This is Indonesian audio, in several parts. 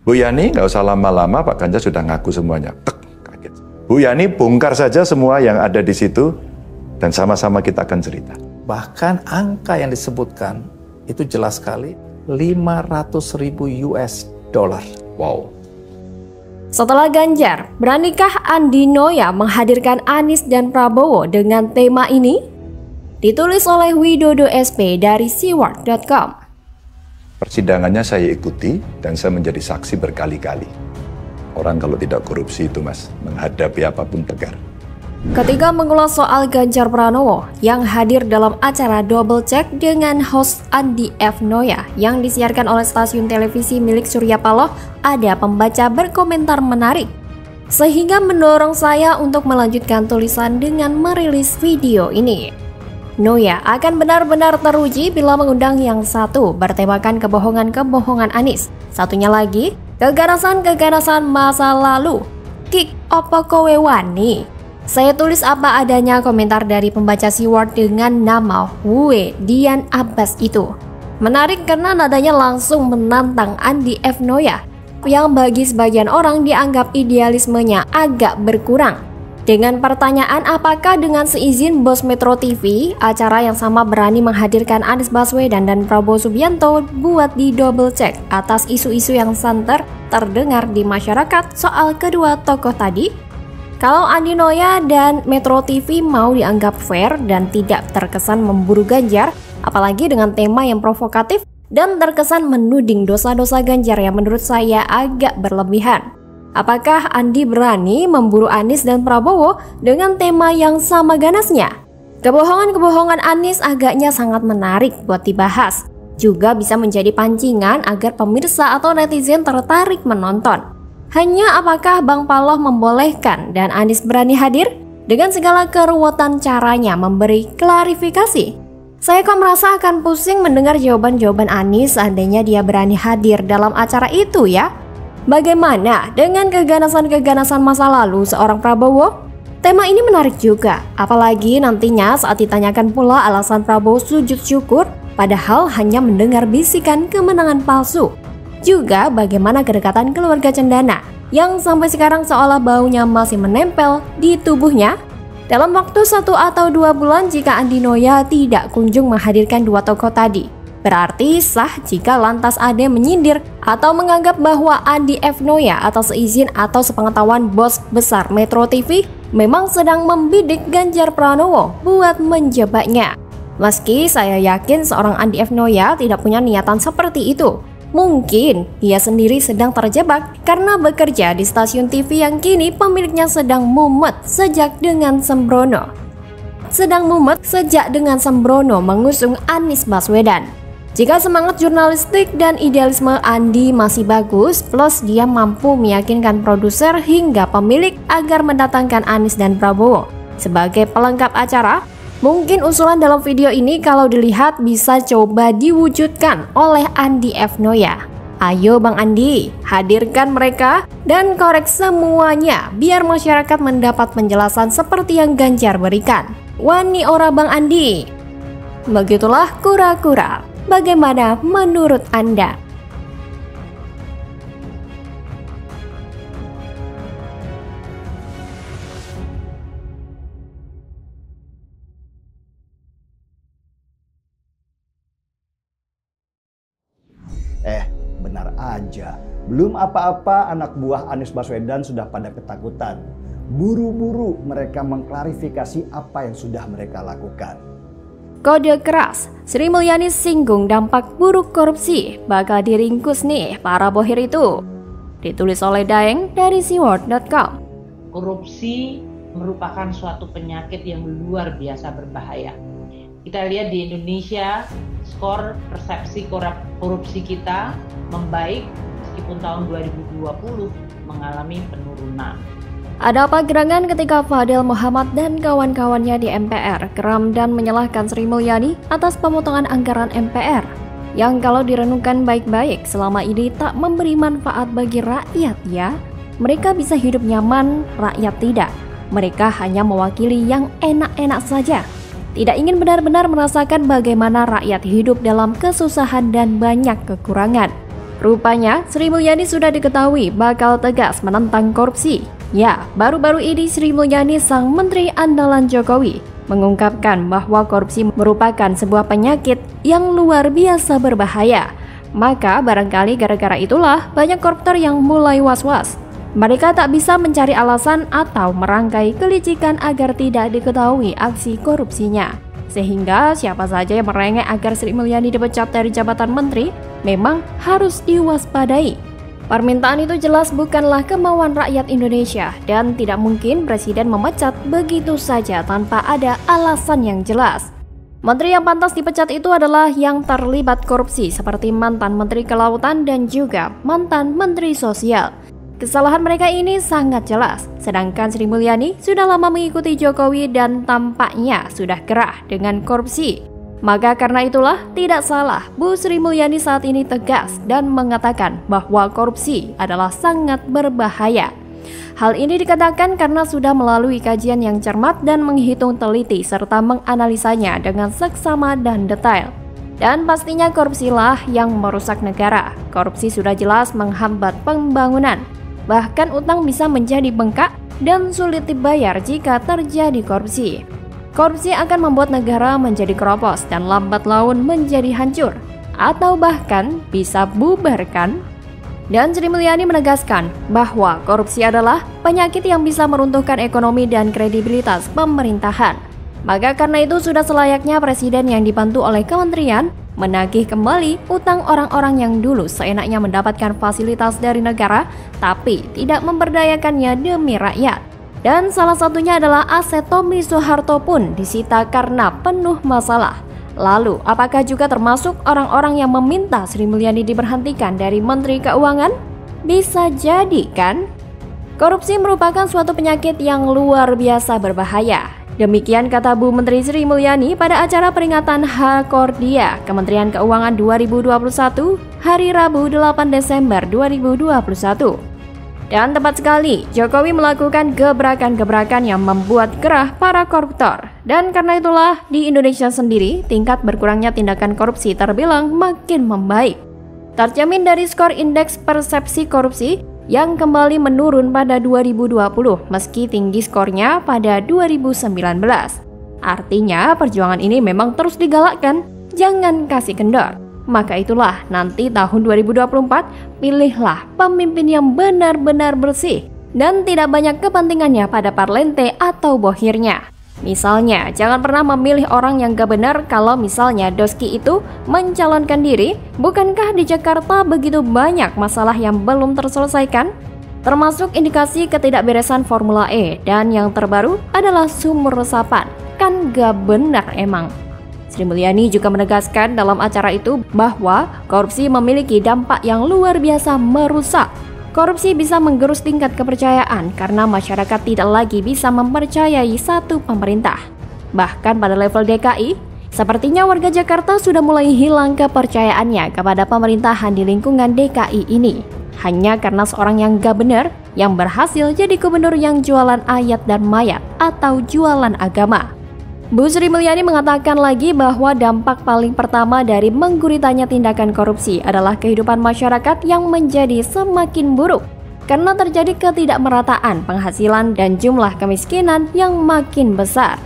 Bu Yani nggak usah lama-lama, Pak Ganjar sudah ngaku semuanya. Tek, kaget. Bu Yani bongkar saja semua yang ada di situ dan sama-sama kita akan cerita. Bahkan angka yang disebutkan itu jelas sekali, 500.000 US dollar. Wow. Setelah Ganjar, beranikah Andi Noya menghadirkan Anies dan Prabowo dengan tema ini? Ditulis oleh Widodo SP dari Siward.com. Persidangannya saya ikuti dan saya menjadi saksi berkali-kali. Orang kalau tidak korupsi itu Mas, menghadapi apapun tegar. Ketika mengulas soal Ganjar Pranowo yang hadir dalam acara Double Check dengan host Andi F. Noya yang disiarkan oleh stasiun televisi milik Surya Paloh, ada pembaca berkomentar menarik. Sehingga mendorong saya untuk melanjutkan tulisan dengan merilis video ini. Noya akan benar-benar teruji bila mengundang yang satu bertemakan kebohongan-kebohongan Anies. Satunya lagi, keganasan-keganasan masa lalu. Kik opo kowe wani? Saya tulis apa adanya komentar dari pembaca Siward dengan nama Hue Dian Abbas itu. Menarik karena nadanya langsung menantang Andi F. Noya, yang bagi sebagian orang dianggap idealismenya agak berkurang. Dengan pertanyaan apakah dengan seizin bos Metro TV, acara yang sama berani menghadirkan Anies Baswedan dan Prabowo Subianto buat di double check atas isu-isu yang santer terdengar di masyarakat soal kedua tokoh tadi? Kalau Andi Noya dan Metro TV mau dianggap fair dan tidak terkesan memburu Ganjar, apalagi dengan tema yang provokatif dan terkesan menuding dosa-dosa Ganjar yang menurut saya agak berlebihan. Apakah Andi berani memburu Anies dan Prabowo dengan tema yang sama ganasnya? Kebohongan-kebohongan Anies agaknya sangat menarik buat dibahas. Juga bisa menjadi pancingan agar pemirsa atau netizen tertarik menonton. Hanya apakah Bang Paloh membolehkan dan Anies berani hadir? Dengan segala keruwetan caranya memberi klarifikasi. Saya kok merasa akan pusing mendengar jawaban-jawaban Anies seandainya dia berani hadir dalam acara itu ya. Bagaimana dengan keganasan-keganasan masa lalu seorang Prabowo? Tema ini menarik juga, apalagi nantinya saat ditanyakan pula alasan Prabowo sujud syukur, padahal hanya mendengar bisikan kemenangan palsu. Juga bagaimana kedekatan keluarga Cendana, yang sampai sekarang seolah baunya masih menempel di tubuhnya. Dalam waktu 1 atau 2 bulan jika Andi Noya tidak kunjung menghadirkan dua tokoh tadi. Berarti sah jika lantas Ade menyindir atau menganggap bahwa Andi F. Noya atas izin atau sepengetahuan bos besar Metro TV memang sedang membidik Ganjar Pranowo buat menjebaknya. Meski saya yakin seorang Andi F. Noya tidak punya niatan seperti itu. Mungkin dia sendiri sedang terjebak karena bekerja di stasiun TV yang kini pemiliknya sedang mumet sejak dengan sembrono mengusung Anies Baswedan. Jika semangat jurnalistik dan idealisme Andi masih bagus, plus dia mampu meyakinkan produser hingga pemilik agar mendatangkan Anies dan Prabowo sebagai pelengkap acara, mungkin usulan dalam video ini kalau dilihat bisa coba diwujudkan oleh Andi F. Noya. Ayo Bang Andi, hadirkan mereka dan korek semuanya biar masyarakat mendapat penjelasan seperti yang Ganjar berikan. Wani ora Bang Andi. Begitulah kura-kura. Bagaimana menurut Anda? Benar aja, belum apa-apa anak buah Anies Baswedan sudah pada ketakutan. Buru-buru mereka mengklarifikasi apa yang sudah mereka lakukan. Kode keras, Sri Mulyani singgung dampak buruk korupsi, bakal diringkus nih para bohir itu. Ditulis oleh Daeng dari Siward.com. Korupsi merupakan suatu penyakit yang luar biasa berbahaya. Kita lihat di Indonesia, skor persepsi korupsi kita membaik meskipun tahun 2020 mengalami penurunan. Ada apa gerangan ketika Fadil Muhammad dan kawan-kawannya di MPR geram dan menyalahkan Sri Mulyani atas pemotongan anggaran MPR yang kalau direnungkan baik-baik selama ini tak memberi manfaat bagi rakyat ya. Mereka bisa hidup nyaman, rakyat tidak. Mereka hanya mewakili yang enak-enak saja. Tidak ingin benar-benar merasakan bagaimana rakyat hidup dalam kesusahan dan banyak kekurangan. Rupanya, Sri Mulyani sudah diketahui bakal tegas menentang korupsi. Ya, baru-baru ini Sri Mulyani, sang Menteri Andalan Jokowi, mengungkapkan bahwa korupsi merupakan sebuah penyakit yang luar biasa berbahaya. Maka barangkali gara-gara itulah banyak koruptor yang mulai was-was. Mereka tak bisa mencari alasan atau merangkai kelicikan agar tidak diketahui aksi korupsinya. Sehingga siapa saja yang merengek agar Sri Mulyani dipecat dari jabatan menteri memang harus diwaspadai. Permintaan itu jelas bukanlah kemauan rakyat Indonesia dan tidak mungkin presiden memecat begitu saja tanpa ada alasan yang jelas. Menteri yang pantas dipecat itu adalah yang terlibat korupsi seperti mantan Menteri Kelautan dan juga mantan Menteri Sosial. Kesalahan mereka ini sangat jelas, sedangkan Sri Mulyani sudah lama mengikuti Jokowi dan tampaknya sudah gerah dengan korupsi. Maka karena itulah tidak salah Bu Sri Mulyani saat ini tegas dan mengatakan bahwa korupsi adalah sangat berbahaya. Hal ini dikatakan karena sudah melalui kajian yang cermat dan menghitung teliti serta menganalisanya dengan seksama dan detail. Dan pastinya korupsilah yang merusak negara. Korupsi sudah jelas menghambat pembangunan. Bahkan utang bisa menjadi bengkak dan sulit dibayar jika terjadi korupsi. Korupsi akan membuat negara menjadi keropos dan lambat laun menjadi hancur, atau bahkan bisa bubarkan. Dan Sri Mulyani menegaskan bahwa korupsi adalah penyakit yang bisa meruntuhkan ekonomi dan kredibilitas pemerintahan. Maka karena itu sudah selayaknya presiden yang dibantu oleh kementerian menagih kembali utang orang-orang yang dulu seenaknya mendapatkan fasilitas dari negara tapi tidak memberdayakannya demi rakyat. Dan salah satunya adalah aset Tommy Soeharto pun disita karena penuh masalah. Lalu, apakah juga termasuk orang-orang yang meminta Sri Mulyani diberhentikan dari Menteri Keuangan? Bisa jadi kan? Korupsi merupakan suatu penyakit yang luar biasa berbahaya. Demikian kata Bu Menteri Sri Mulyani pada acara peringatan Hakordia Kementerian Keuangan 2021 hari Rabu 8 Desember 2021. Dan tepat sekali, Jokowi melakukan gebrakan-gebrakan yang membuat gerah para koruptor. Dan karena itulah di Indonesia sendiri, tingkat berkurangnya tindakan korupsi terbilang makin membaik. Tercermin dari skor indeks persepsi korupsi yang kembali menurun pada 2020 meski tinggi skornya pada 2019. Artinya perjuangan ini memang terus digalakkan, jangan kasih kendor. Maka itulah nanti tahun 2024 pilihlah pemimpin yang benar-benar bersih dan tidak banyak kepentingannya pada parlente atau bohirnya. Misalnya, jangan pernah memilih orang yang gak benar kalau misalnya Doski itu mencalonkan diri. Bukankah di Jakarta begitu banyak masalah yang belum terselesaikan? Termasuk indikasi ketidakberesan Formula E dan yang terbaru adalah sumur resapan. Kan gak benar emang. Sri Mulyani juga menegaskan dalam acara itu bahwa korupsi memiliki dampak yang luar biasa merusak. Korupsi bisa menggerus tingkat kepercayaan karena masyarakat tidak lagi bisa mempercayai satu pemerintah. Bahkan pada level DKI, sepertinya warga Jakarta sudah mulai hilang kepercayaannya kepada pemerintahan di lingkungan DKI ini. Hanya karena seorang yang gak benar yang berhasil jadi gubernur yang jualan ayat dan mayat atau jualan agama. Bu Sri Mulyani mengatakan lagi bahwa dampak paling pertama dari mengguritanya tindakan korupsi adalah kehidupan masyarakat yang menjadi semakin buruk karena terjadi ketidakmerataan penghasilan dan jumlah kemiskinan yang makin besar.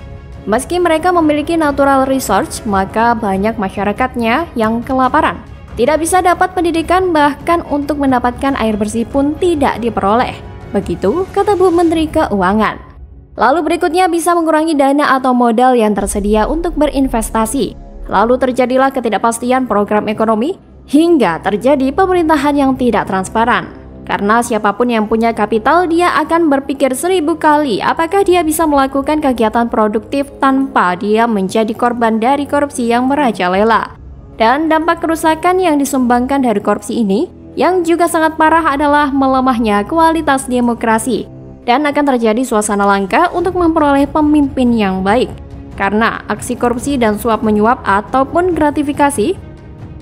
Meski mereka memiliki natural resource, maka banyak masyarakatnya yang kelaparan. Tidak bisa dapat pendidikan, bahkan untuk mendapatkan air bersih pun tidak diperoleh. Begitu kata Bu Menteri Keuangan. Lalu berikutnya bisa mengurangi dana atau modal yang tersedia untuk berinvestasi. Lalu terjadilah ketidakpastian program ekonomi hingga terjadi pemerintahan yang tidak transparan. Karena siapapun yang punya kapital, dia akan berpikir 1000 kali apakah dia bisa melakukan kegiatan produktif tanpa dia menjadi korban dari korupsi yang merajalela. Dan dampak kerusakan yang disumbangkan dari korupsi ini yang juga sangat parah adalah melemahnya kualitas demokrasi. Dan akan terjadi suasana langka untuk memperoleh pemimpin yang baik. Karena aksi korupsi dan suap menyuap ataupun gratifikasi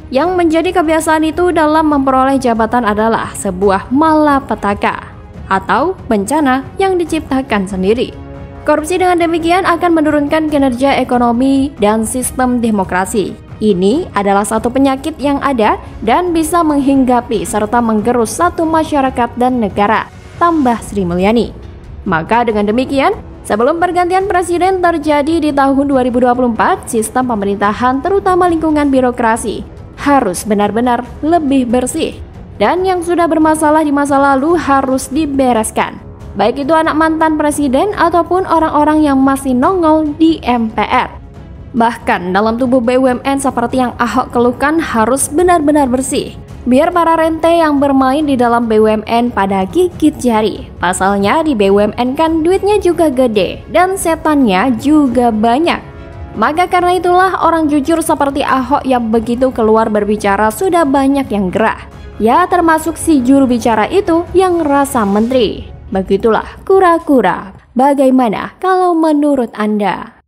yang menjadi kebiasaan itu dalam memperoleh jabatan adalah sebuah malapetaka atau bencana yang diciptakan sendiri. Korupsi dengan demikian akan menurunkan kinerja ekonomi dan sistem demokrasi. Ini adalah satu penyakit yang ada dan bisa menghinggapi serta menggerus satu masyarakat dan negara, tambah Sri Mulyani. Maka dengan demikian, sebelum pergantian presiden terjadi di tahun 2024, sistem pemerintahan terutama lingkungan birokrasi harus benar-benar lebih bersih. Dan yang sudah bermasalah di masa lalu harus dibereskan. Baik itu anak mantan presiden ataupun orang-orang yang masih nongol di MPR. Bahkan dalam tubuh BUMN seperti yang Ahok keluhkan harus benar-benar bersih. Biar para rente yang bermain di dalam BUMN pada gigit jari. Pasalnya di BUMN kan duitnya juga gede dan setannya juga banyak. Maka karena itulah orang jujur seperti Ahok yang begitu keluar berbicara sudah banyak yang gerah. Ya termasuk si juru bicara itu yang rasa menteri. Begitulah kura-kura. Bagaimana kalau menurut Anda?